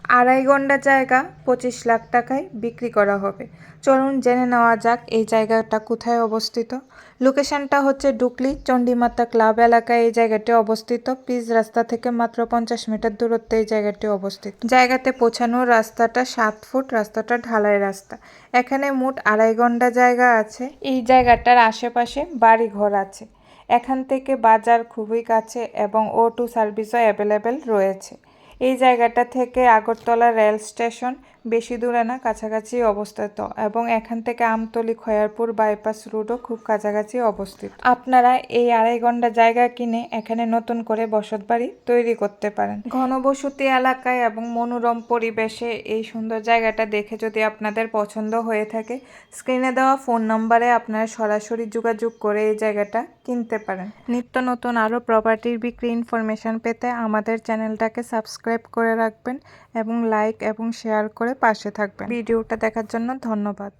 আড়াই ঘন্টা জায়গা 25 লাখ টাকায় বিক্রি করা হবে। চলুন জেনে নেওয়া যাক এই জায়গাটা কোথায় অবস্থিত। লোকেশনটা হচ্ছে ডুকলি চণ্ডীমাতা ক্লাব এলাকায় এই জায়গাটি অবস্থিত। পিচ রাস্তা থেকে মাত্র 50 মিটার দূরত্বে এই জায়গাটি অবস্থিত। জায়গাতে পৌঁছানোর রাস্তাটা 7 ফুট, রাস্তাটা ঢালাই রাস্তা। এখানে মোট আড়াই ঘন্টা জায়গা আছে। এই জায়গাটার আশেপাশে বাড়ি ঘর আছে। এখান থেকে বাজার খুবই কাছে এবং O2 সার্ভিসও অ্যাভেলেবেল রয়েছে। এই জায়গাটা থেকে আগরতলা রেল স্টেশন বেশি দূরে না, কাছাকাছি অবস্থিত এবং এখান থেকে আমতলী খয়ারপুর বাইপাস রোডও খুব কাছাকাছি অবস্থিত। আপনারা এই আড়াই ঘন্টা জায়গা কিনে এখানে নতুন করে বসতবাড়ি তৈরি করতে পারেন। ঘনবসতি এলাকায় এবং মনোরম পরিবেশে এই সুন্দর জায়গাটা দেখে যদি আপনাদের পছন্দ হয়ে থাকে, স্ক্রিনে দেওয়া ফোন নম্বরে আপনারা সরাসরি যোগাযোগ করে এই জায়গাটা কিনতে পারেন। নিত্য নতুন আরও প্রপার্টির বিক্রি ইনফরমেশন পেতে আমাদের চ্যানেলটাকে সাবস্ক্রাইব করে রাখবেন এবং লাইক এবং শেয়ার করে পাশে থাকবেন। ভিডিওটা দেখার জন্য ধন্যবাদ।